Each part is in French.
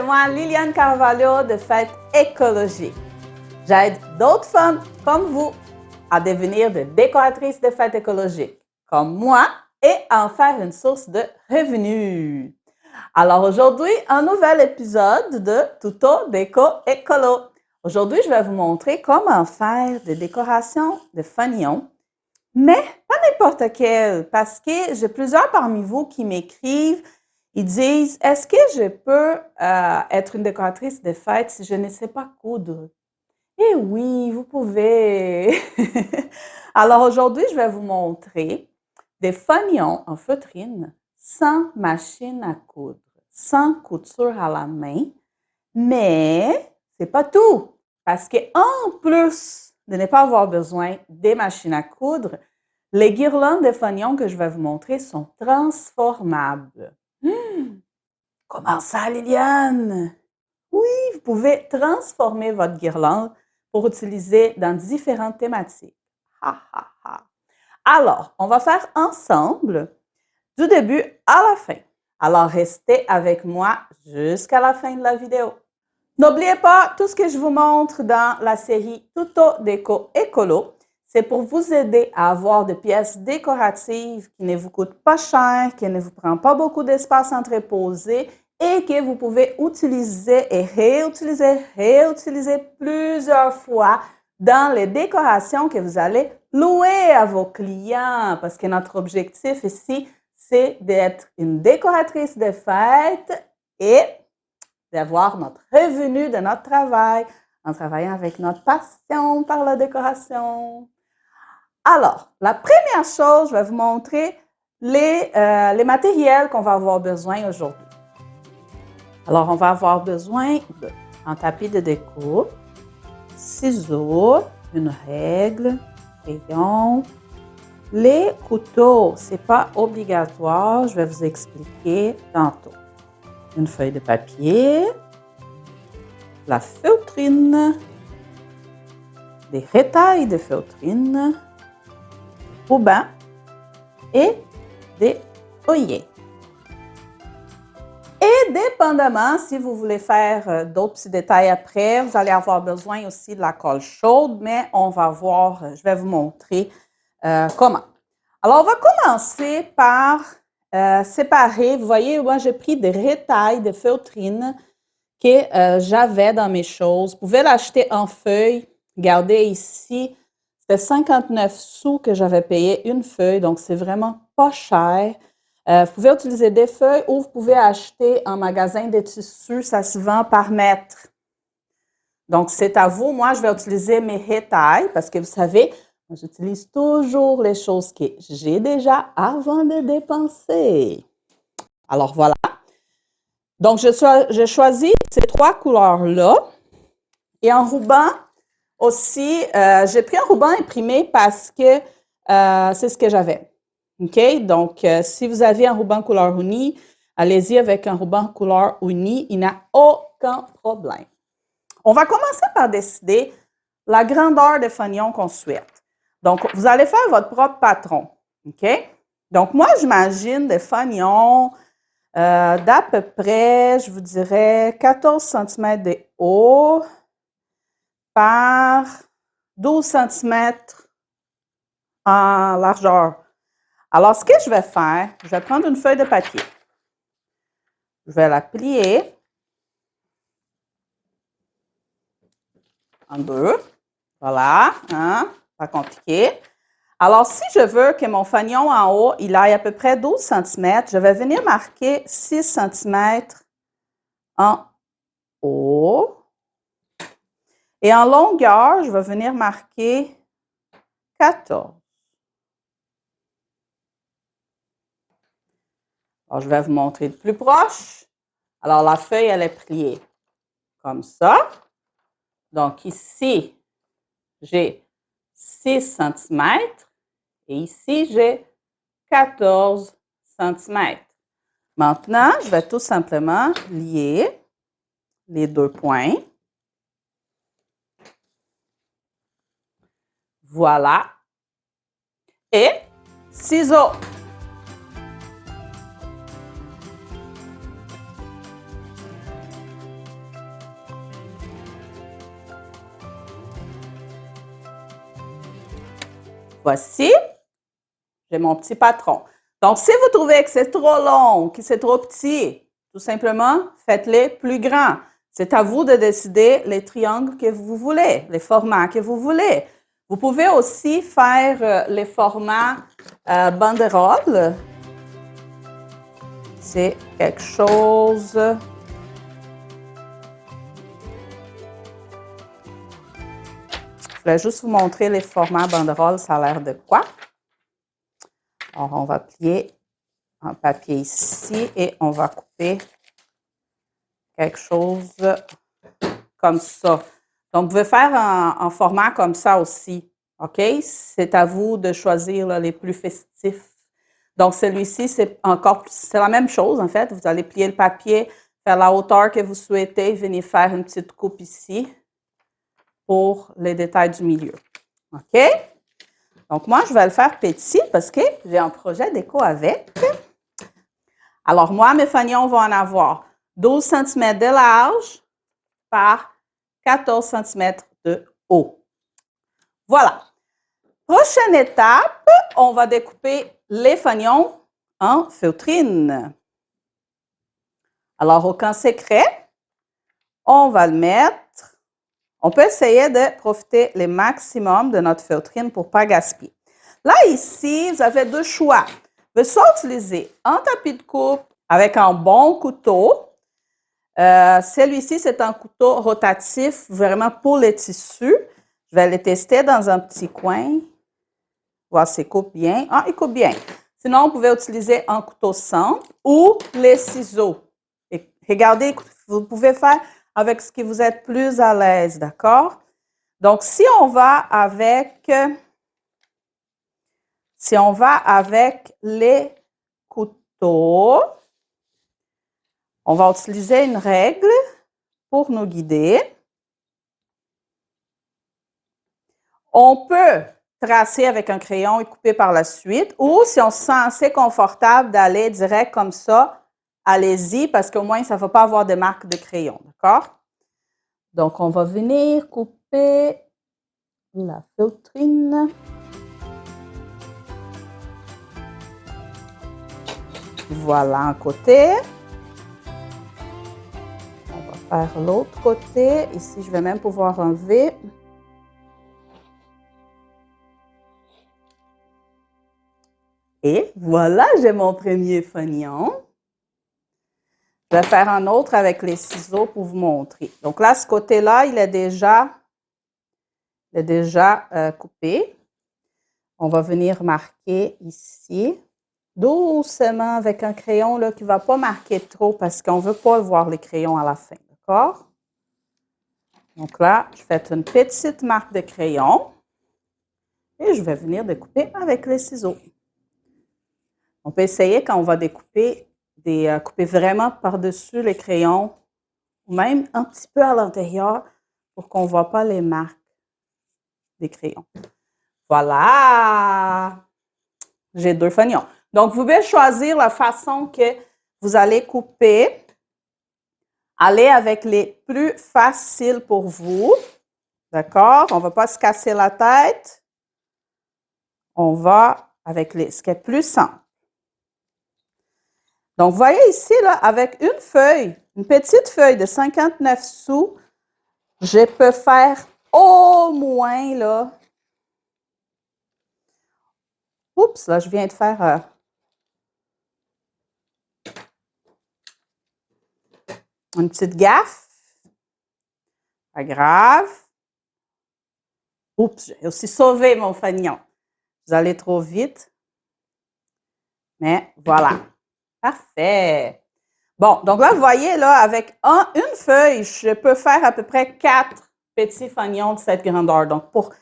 moi Liliane Carvalho de Fête Écologique. J'aide d'autres femmes comme vous à devenir des décoratrices de fêtes écologiques, comme moi, et à en faire une source de revenus. Alors aujourd'hui, un nouvel épisode de Tuto Déco Écolo. Aujourd'hui, je vais vous montrer comment faire des décorations de fanions, mais pas n'importe quelles, parce que j'ai plusieurs parmi vous qui m'écrivent. Ils disent, est-ce que je peux être une décoratrice de fête si je ne sais pas coudre? Eh oui, vous pouvez. Alors aujourd'hui, je vais vous montrer des fanions en feutrine sans machine à coudre, sans couture à la main. Mais c'est pas tout, parce qu'en plus de ne pas avoir besoin des machines à coudre, les guirlandes de fanions que je vais vous montrer sont transformables. Comment ça, Liliane? Oui, vous pouvez transformer votre guirlande pour utiliser dans différentes thématiques. Ha, ha, ha. Alors, on va faire ensemble du début à la fin. Alors, restez avec moi jusqu'à la fin de la vidéo. N'oubliez pas, tout ce que je vous montre dans la série Tuto Déco Écolo, c'est pour vous aider à avoir des pièces décoratives qui ne vous coûtent pas cher, qui ne vous prennent pas beaucoup d'espace à entreposer et que vous pouvez utiliser et réutiliser plusieurs fois dans les décorations que vous allez louer à vos clients. Parce que notre objectif ici, c'est d'être une décoratrice de fête et d'avoir notre revenu de notre travail en travaillant avec notre passion par la décoration. Alors, la première chose, je vais vous montrer les matériels qu'on va avoir besoin aujourd'hui. Alors, on va avoir besoin d'un tapis de découpe, ciseaux, une règle, crayon. Les couteaux, ce n'est pas obligatoire, je vais vous expliquer tantôt. Une feuille de papier, la feutrine, des retailles de feutrine, ruban et des œillets. Et dépendamment, si vous voulez faire d'autres petits détails après, vous allez avoir besoin aussi de la colle chaude, mais on va voir, je vais vous montrer comment. Alors, on va commencer par séparer. Vous voyez, moi, j'ai pris des retailles de feutrine que j'avais dans mes choses. Vous pouvez l'acheter en feuille. Regardez ici, c'était 59 sous que j'avais payé une feuille, donc c'est vraiment pas cher. Vous pouvez utiliser des feuilles ou vous pouvez acheter en magasin de tissus, ça se vend par mètre. Donc, c'est à vous. Moi, je vais utiliser mes retailles parce que vous savez, j'utilise toujours les choses que j'ai déjà avant de dépenser. Alors, voilà. Donc, j'ai choisi ces trois couleurs-là. Et en ruban aussi, j'ai pris un ruban imprimé parce que c'est ce que j'avais. OK? Donc, si vous avez un ruban couleur unie, allez-y avec un ruban couleur unie. Il n'y a aucun problème. On va commencer par décider la grandeur des fanions qu'on souhaite. Donc, vous allez faire votre propre patron. OK? Donc, moi, j'imagine des fanions d'à peu près, je vous dirais, 14 cm de haut par 12 cm en largeur. Alors, ce que je vais faire, je vais prendre une feuille de papier. Je vais la plier en deux. Voilà, hein? Pas compliqué. Alors, si je veux que mon fanion en haut, il aille à peu près 12 cm, je vais venir marquer 6 cm en haut. Et en longueur, je vais venir marquer 14. Alors, je vais vous montrer de plus proche. Alors, la feuille, elle est pliée comme ça. Donc, ici, j'ai 6 cm et ici, j'ai 14 cm. Maintenant, je vais tout simplement lier les deux points. Voilà. Et ciseaux. voici, j'ai mon petit patron. Donc, si vous trouvez que c'est trop long, que c'est trop petit, tout simplement, faites-les plus grands. C'est à vous de décider les triangles que vous voulez, les formats que vous voulez. Vous pouvez aussi faire les formats banderole. C'est quelque chose... Je voulais juste vous montrer les formats banderole, ça a l'air de quoi? Alors, on va plier un papier ici et on va couper quelque chose comme ça. Donc, vous pouvez faire un format comme ça aussi, OK? C'est à vous de choisir là, les plus festifs. Donc, celui-ci, c'est la même chose, en fait. Vous allez plier le papier, faire la hauteur que vous souhaitez, venir faire une petite coupe ici pour les détails du milieu. OK? Donc, moi, je vais le faire petit parce que j'ai un projet déco avec. Alors, moi, mes fanions vont en avoir 12 cm de large par 14 cm de haut. Voilà. Prochaine étape, on va découper les fanions en feutrine. Alors, au camp secret, on va le mettre. On peut essayer de profiter le maximum de notre feutrine pour ne pas gaspiller. Là, ici, vous avez deux choix. Vous pouvez soit utiliser un tapis de coupe avec un bon couteau. Celui-ci, c'est un couteau rotatif vraiment pour les tissus. Je vais le tester dans un petit coin. Voir s'il coupe bien. Ah, il coupe bien. Sinon, vous pouvez utiliser un couteau simple ou les ciseaux. Et regardez, vous pouvez faire avec ce qui vous êtes plus à l'aise, d'accord? Donc, si on va avec les couteaux, on va utiliser une règle pour nous guider. On peut tracer avec un crayon et couper par la suite, ou si on se sent assez confortable d'aller direct comme ça, allez-y, parce qu'au moins, ça ne va pas avoir de marque de crayon, d'accord? Donc, on va venir couper la feutrine. Voilà un côté. On va faire l'autre côté. Ici, je vais même pouvoir enlever. Et voilà, j'ai mon premier fanion. Je vais faire un autre avec les ciseaux pour vous montrer. Donc là, ce côté-là, il est déjà coupé. On va venir marquer ici, doucement avec un crayon là, qui ne va pas marquer trop parce qu'on ne veut pas voir les crayons à la fin, d'accord? Donc là, je fais une petite marque de crayon et je vais venir découper avec les ciseaux. On peut essayer quand on va découper, couper vraiment par-dessus les crayons ou même un petit peu à l'intérieur pour qu'on ne voit pas les marques des crayons. Voilà! J'ai deux fanions. Donc, vous pouvez choisir la façon que vous allez couper. Allez avec les plus faciles pour vous. D'accord? On ne va pas se casser la tête. On va avec ce qui est plus simple. Donc, vous voyez ici, là, avec une feuille, une petite feuille de 59 sous, je peux faire au moins, là, oups, là, je viens de faire une petite gaffe. Pas grave. Oups, j'ai aussi sauvé mon fanion. Vous allez trop vite. Mais voilà. Parfait. Bon, donc là, vous voyez, là, avec une feuille, je peux faire à peu près 4 petits fanions de cette grandeur. Donc, pour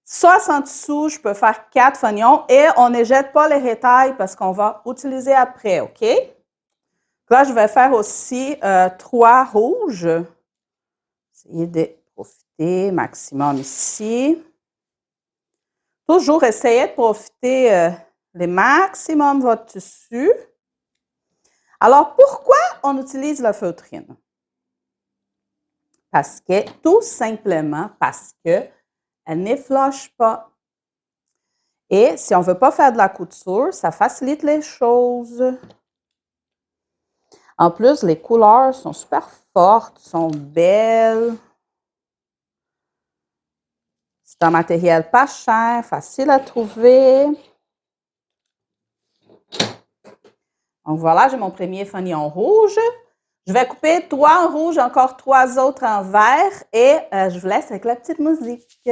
60 sous, je peux faire 4 fanions et on ne jette pas les rétails parce qu'on va utiliser après, OK? Là, je vais faire aussi 3 rouges. Essayez de profiter maximum ici. Toujours essayez de profiter le maximum de votre tissu. Alors, pourquoi on utilise la feutrine? Tout simplement parce qu'elle n'effloche pas. Et si on ne veut pas faire de la couture, ça facilite les choses. En plus, les couleurs sont super fortes, sont belles. C'est un matériel pas cher, facile à trouver. Donc voilà, j'ai mon premier fanion rouge. Je vais couper 3 en rouge, encore 3 autres en vert et je vous laisse avec la petite musique.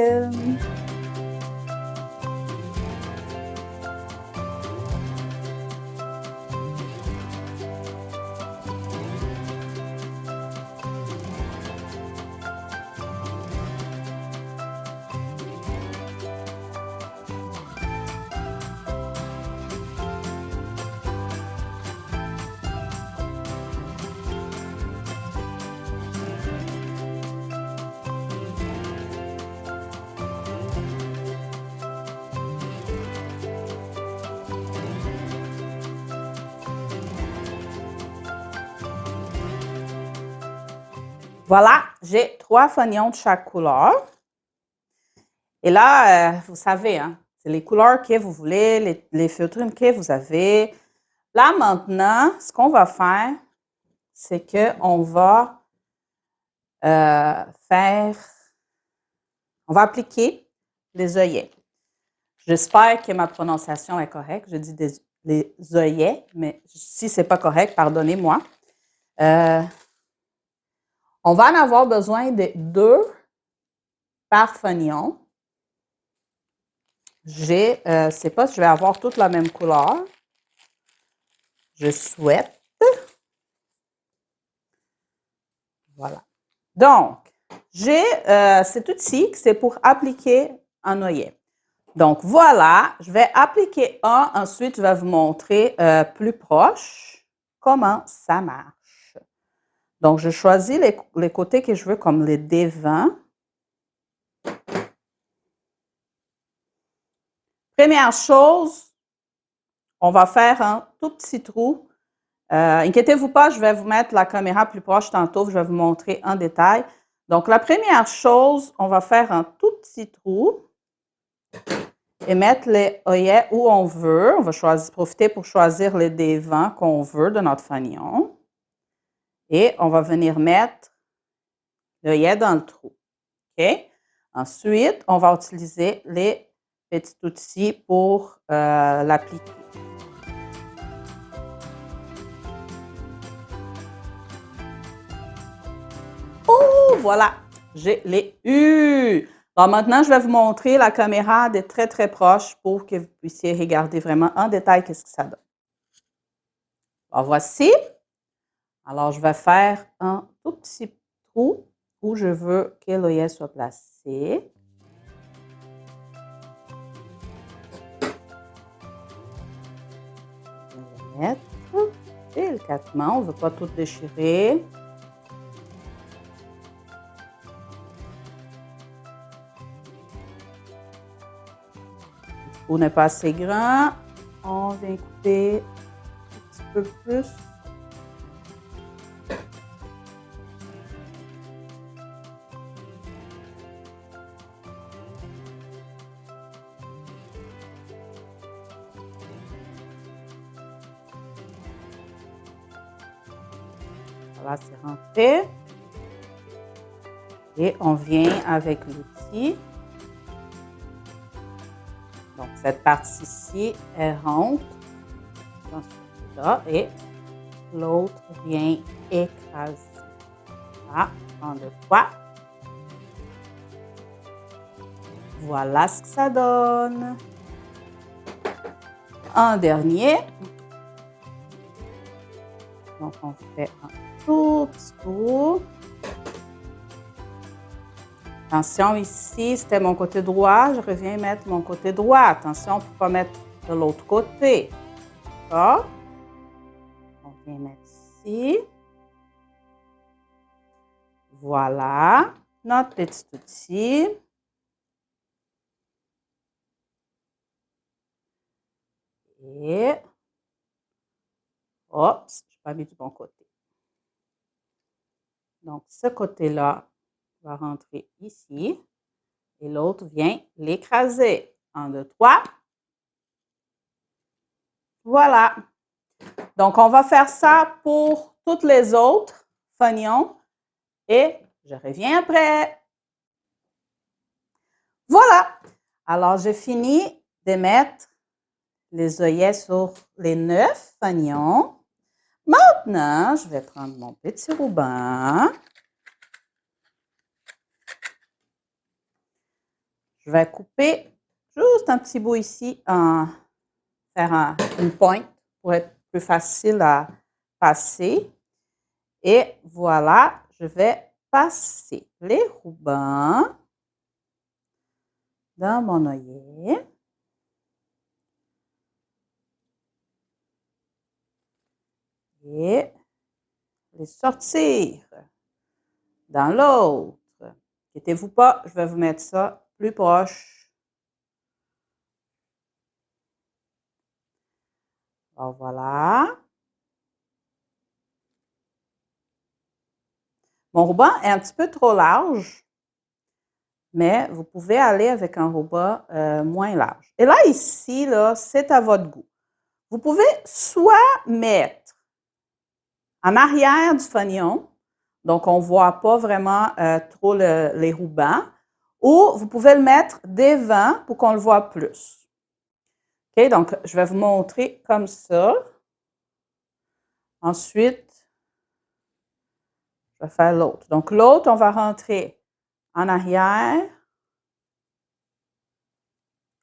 Voilà, j'ai 3 fanions de chaque couleur. Et là, vous savez, hein, c'est les couleurs que vous voulez, les feutrines que vous avez. Là, maintenant, ce qu'on va faire, c'est qu'on va on va appliquer les œillets. J'espère que ma prononciation est correcte. Je dis les œillets, mais si ce n'est pas correct, pardonnez-moi. On va en avoir besoin de 2 par fanion. Je ne sais pas si je vais avoir toutes la même couleur. Je souhaite. Voilà. Donc, j'ai cet outil qui c'est pour appliquer un œillet. Donc, voilà, je vais appliquer un. Ensuite, je vais vous montrer plus proche comment ça marche. Donc, je choisis les côtés que je veux comme les devants. Première chose, on va faire un tout petit trou. Inquiétez-vous pas, je vais vous mettre la caméra plus proche tantôt, je vais vous montrer en détail. Donc, la première chose, on va faire un tout petit trou et mettre les œillets où on veut. On va profiter pour choisir les devants qu'on veut de notre fanion. Et on va venir mettre l'œillet dans le trou. OK? Ensuite, on va utiliser les petits outils pour l'appliquer. Oh, voilà, je l'ai eu. Alors maintenant, je vais vous montrer la caméra de très, très proche pour que vous puissiez regarder vraiment en détail qu'est-ce que ça donne. Alors, voici. Alors, je vais faire un tout petit trou où je veux que l'œillet soit placé. Je vais le mettre délicatement, on ne veut pas tout déchirer. Le trou n'est pas assez grand, on vient couper un petit peu plus. Voilà, c'est rentré. Et on vient avec l'outil. Donc, cette partie-ci, elle rentre dans celui-là et l'autre vient écraser. Voilà, on le voit. Voilà ce que ça donne. Un dernier. Donc, on fait un tout petit tour. Attention, ici, c'était mon côté droit. Je reviens mettre mon côté droit. Attention, pour ne pas mettre de l'autre côté. D'accord? On vient mettre ici. Voilà, notre petit outil. Et, oups, je n'ai pas mis du bon côté. Donc, ce côté-là va rentrer ici et l'autre vient l'écraser. 1, 2, 3. Voilà. Donc, on va faire ça pour toutes les autres fanions et je reviens après. Voilà. Alors, j'ai fini de mettre les œillets sur les 9 fanions. Maintenant, je vais prendre mon petit ruban. Je vais couper juste un petit bout ici, faire une pointe pour être plus facile à passer. Et voilà, je vais passer les rubans dans mon œillet. Et les sortir dans l'autre. Inquiétez-vous pas, je vais vous mettre ça plus proche. Alors voilà. Mon ruban est un petit peu trop large, mais vous pouvez aller avec un ruban moins large. Et là, ici, là, c'est à votre goût. Vous pouvez soit mettre en arrière du fanion, donc on ne voit pas vraiment trop les rubans, ou vous pouvez le mettre devant pour qu'on le voit plus. OK, donc je vais vous montrer comme ça. Ensuite, je vais faire l'autre. Donc l'autre, on va rentrer en arrière.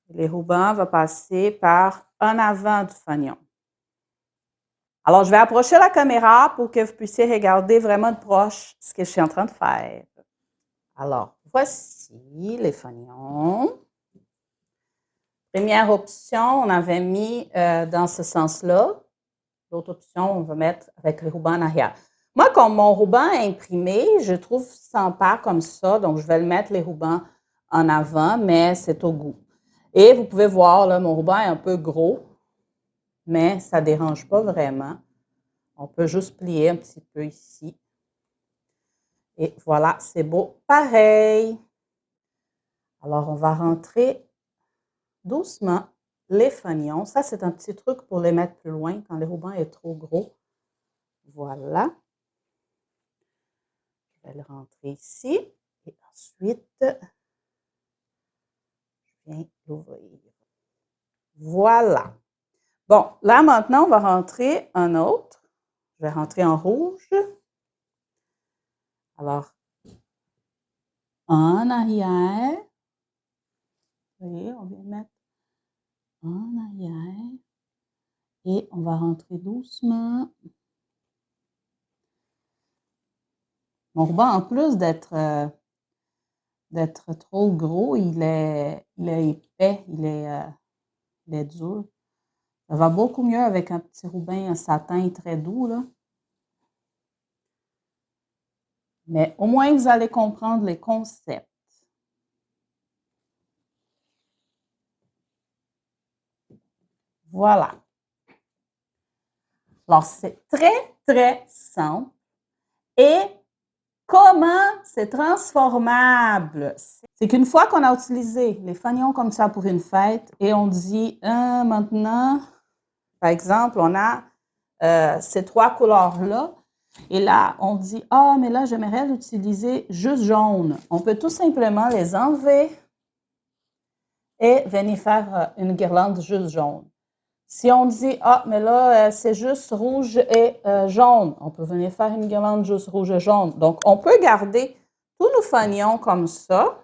Les rubans vont passer par en avant du fanion. Alors, je vais approcher la caméra pour que vous puissiez regarder vraiment de proche ce que je suis en train de faire. Alors, voici les fanions. Première option, on avait mis dans ce sens-là. L'autre option, on va mettre avec les rubans en arrière. Moi, comme mon ruban est imprimé, je trouve sympa comme ça, donc je vais le mettre les rubans en avant, mais c'est au goût. Et vous pouvez voir, là, mon ruban est un peu gros, mais ça ne dérange pas vraiment. On peut juste plier un petit peu ici. Et voilà, c'est beau pareil. Alors, on va rentrer doucement les fanions. Ça, c'est un petit truc pour les mettre plus loin quand le ruban est trop gros. Voilà. Je vais le rentrer ici. Et ensuite, je viens l'ouvrir. Voilà. Bon, là, maintenant, on va rentrer un autre. Je vais rentrer en rouge. Alors, en arrière. Vous voyez, on vient mettre en arrière. Et on va rentrer doucement. Mon ruban, en plus d'être trop gros, il est épais, il est dur. Ça va beaucoup mieux avec un petit ruban en satin très doux, là. Mais au moins, vous allez comprendre les concepts. Voilà. Alors, c'est très, très simple. Et comment c'est transformable? C'est qu'une fois qu'on a utilisé les fanions comme ça pour une fête et on dit, maintenant, par exemple, on a ces 3 couleurs-là. Et là, on dit, ah, mais là, j'aimerais l'utiliser juste jaune. On peut tout simplement les enlever et venir faire une guirlande juste jaune. Si on dit, ah, mais là, c'est juste rouge et jaune, on peut venir faire une guirlande juste rouge et jaune. Donc, on peut garder tous nos fanions comme ça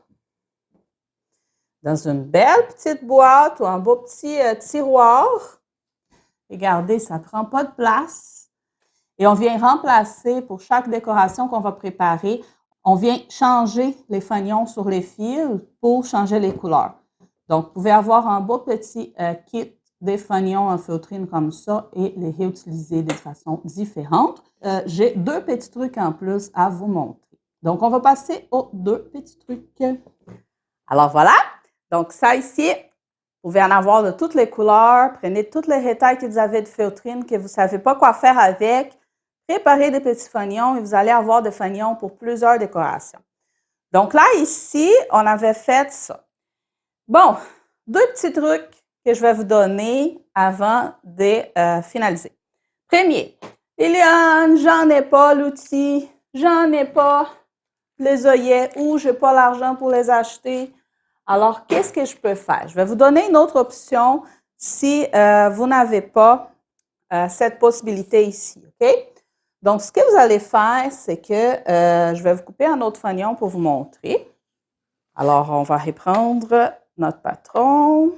dans une belle petite boîte ou un beau petit tiroir. Regardez, ça ne prend pas de place. Et on vient remplacer, pour chaque décoration qu'on va préparer, on vient changer les fanions sur les fils pour changer les couleurs. Donc, vous pouvez avoir un beau petit kit des fanions en feutrine comme ça et les réutiliser de façon différente. J'ai 2 petits trucs en plus à vous montrer. Donc, on va passer aux 2 petits trucs. Alors, voilà. Donc, ça ici, vous pouvez en avoir de toutes les couleurs. Prenez toutes les rétailles que vous avez de feutrine, que vous ne savez pas quoi faire avec. Préparez des petits fanions et vous allez avoir des fanions pour plusieurs décorations. Donc là, ici, on avait fait ça. Bon, 2 petits trucs que je vais vous donner avant de finaliser. Premier, Liliane, j'en ai pas l'outil, j'en ai pas les œillets ou je n'ai pas l'argent pour les acheter. Alors, qu'est-ce que je peux faire? Je vais vous donner une autre option si vous n'avez pas cette possibilité ici, OK? Donc, ce que vous allez faire, c'est que je vais vous couper un autre fanion pour vous montrer. Alors, on va reprendre notre patron.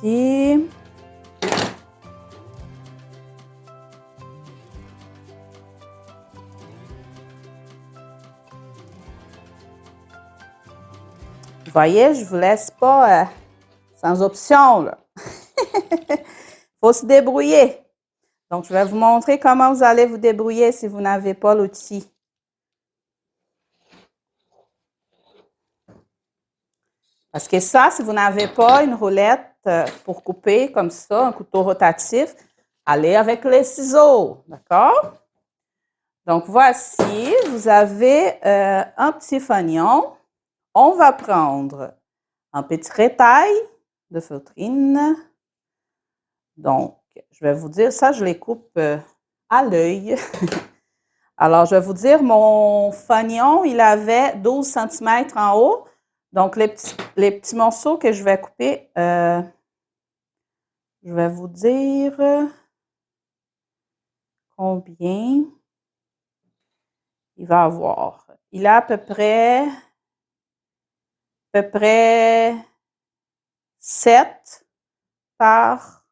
Ici. Vous voyez, je ne vous laisse pas sans option, là. Faut se débrouiller. Donc, je vais vous montrer comment vous allez vous débrouiller si vous n'avez pas l'outil. Parce que ça, si vous n'avez pas une roulette pour couper comme ça, un couteau rotatif, allez avec les ciseaux, d'accord? Donc, voici, vous avez un petit fanion. On va prendre un petit rétail de feutrine. Donc, je vais vous dire, ça, je les coupe à l'œil. Alors, je vais vous dire, mon fanion, il avait 12 cm en haut. Donc, les petits morceaux que je vais couper, je vais vous dire combien il va avoir. Il a à peu près 7 par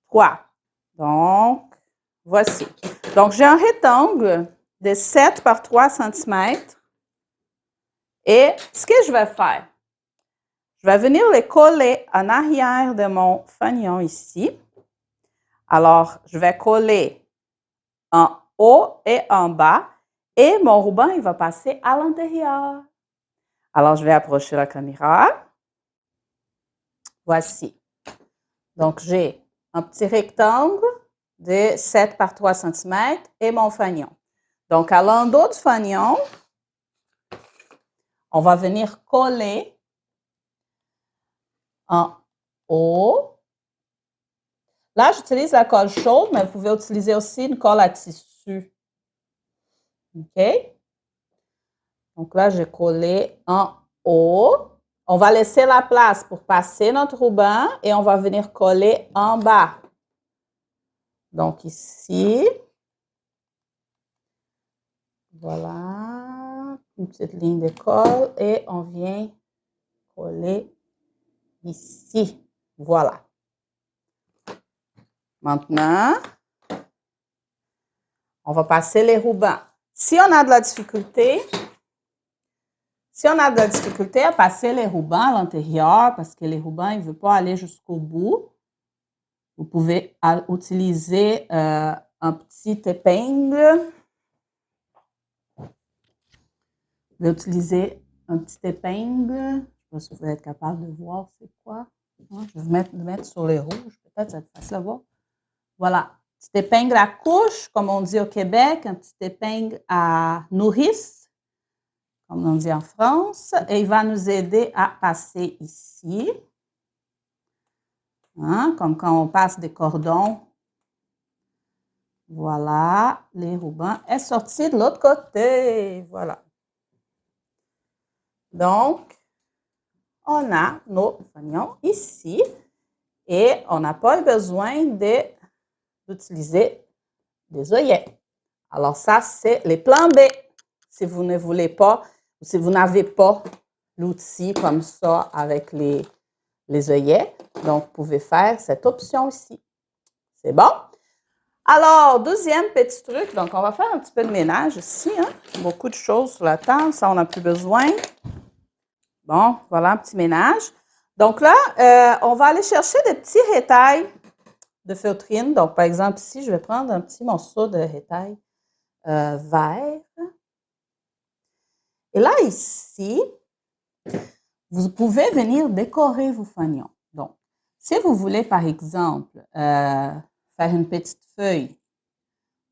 3. Donc, voici. Donc, j'ai un rectangle de 7 par 3 cm. Et ce que je vais faire, je vais venir les coller en arrière de mon fanion ici. Alors, je vais coller en haut et en bas. Et mon ruban, il va passer à l'intérieur. Alors, je vais approcher la caméra. Voici. Donc, j'ai un petit rectangle de 7 par 3 cm et mon fanion. Donc, à l'endos du fanion, on va venir coller en haut. Là, j'utilise la colle chaude, mais vous pouvez utiliser aussi une colle à tissu. OK? Donc là, j'ai collé en haut. On va laisser la place pour passer notre ruban et on va venir coller en bas. Donc ici, voilà, une petite ligne de colle et on vient coller ici. Voilà. Maintenant, on va passer les rubans. Si on a de la difficulté à passer les rubans à l'intérieur, parce que les rubans, il ne veut pas aller jusqu'au bout, vous pouvez utiliser un petit épingle. Vous pouvez utiliser un petit épingle. Je ne sais pas si vous êtes capable de voir c'est quoi. Je vais le mettre sur les rouges. Peut-être ça va être facile à voir. Voilà. Petit épingle à couche, comme on dit au Québec. Un petit épingle à nourrice, comme on dit en France. Et il va nous aider à passer ici. Hein, comme quand on passe des cordons. Voilà. Les rubans est sorti de l'autre côté. Voilà. Donc, on a nos fanions ici et on n'a pas besoin d'utiliser des œillets. Alors ça, c'est les plans B. Si vous ne voulez pas, si vous n'avez pas l'outil comme ça avec les œillets, donc vous pouvez faire cette option ici. C'est bon? Alors, deuxième petit truc, donc on va faire un petit peu de ménage ici. Hein? Beaucoup de choses sur la table, ça on n'a plus besoin. Bon, voilà un petit ménage. Donc là, on va aller chercher des petits rétails de feutrine. Donc, par exemple, ici, je vais prendre un petit morceau de rétail vert. Et là, ici, vous pouvez venir décorer vos fanions. Donc, si vous voulez, par exemple, faire une petite feuille,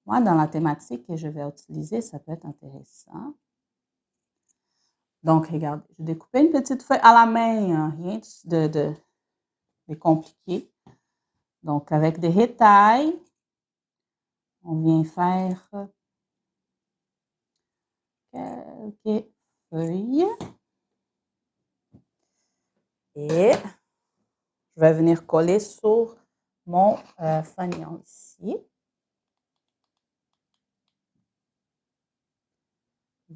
moi, dans la thématique que je vais utiliser, ça peut être intéressant. Donc, regardez, je découpais une petite feuille à la main, hein, rien de compliqué. Donc, avec des retailles, on vient faire quelques feuilles. Et je vais venir coller sur mon fanion ici.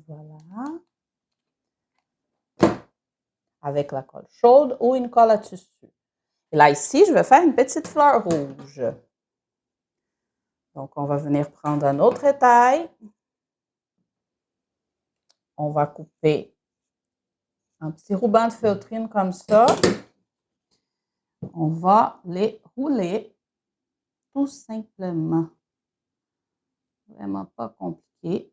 Voilà. Avec la colle chaude ou une colle à tissu. Et là, ici, je vais faire une petite fleur rouge. Donc, on va venir prendre un autre étail. On va couper un petit ruban de feutrine comme ça. On va les rouler tout simplement. Vraiment pas compliqué.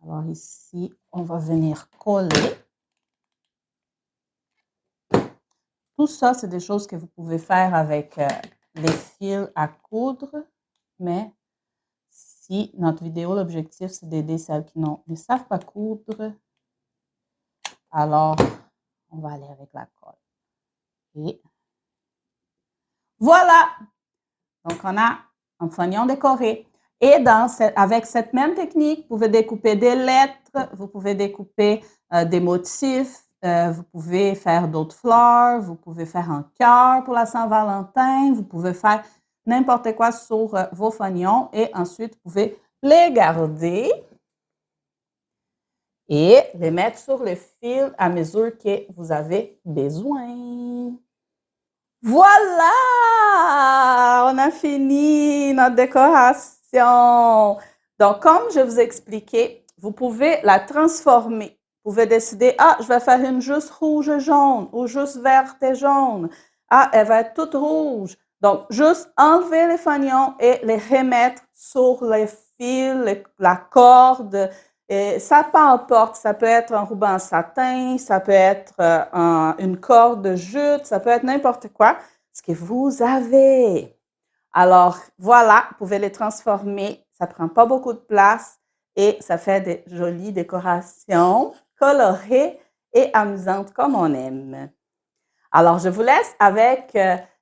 Alors ici, on va venir coller. Tout ça, c'est des choses que vous pouvez faire avec les fils à coudre, mais si notre vidéo, l'objectif, c'est d'aider celles qui ne savent pas coudre, alors on va aller avec la colle. Et voilà! Donc, on a un fanion décoré. Et avec cette même technique, vous pouvez découper des lettres, vous pouvez découper des motifs, vous pouvez faire d'autres fleurs, vous pouvez faire un cœur pour la Saint-Valentin, vous pouvez faire n'importe quoi sur vos fanions et ensuite, vous pouvez les garder et les mettre sur le fil à mesure que vous avez besoin. Voilà! On a fini notre décoration. Donc, comme je vous ai expliqué, vous pouvez la transformer. Vous pouvez décider, ah, je vais faire une juste rouge et jaune ou juste verte et jaune. Ah, elle va être toute rouge. Donc, juste enlever les fanions et les remettre sur les fils, la corde. Et ça, peu importe, ça peut être un ruban satin, ça peut être une corde de jute, ça peut être n'importe quoi, ce que vous avez. Alors, voilà, vous pouvez les transformer, ça ne prend pas beaucoup de place et ça fait des jolies décorations colorées et amusantes comme on aime. Alors, je vous laisse avec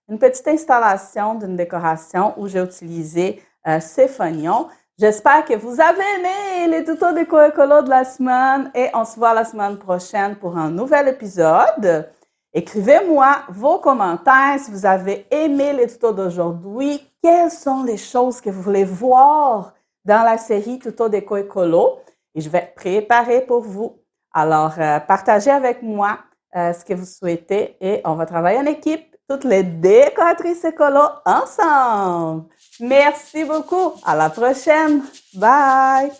une petite installation d'une décoration où j'ai utilisé ces fanions. J'espère que vous avez aimé les tutos déco écolo de la semaine et on se voit la semaine prochaine pour un nouvel épisode. Écrivez-moi vos commentaires si vous avez aimé les tutos d'aujourd'hui. Quelles sont les choses que vous voulez voir dans la série tutos déco écolo? Et je vais préparer pour vous. Alors, partagez avec moi ce que vous souhaitez et on va travailler en équipe, toutes les décoratrices écolo ensemble. Merci beaucoup. À la prochaine. Bye.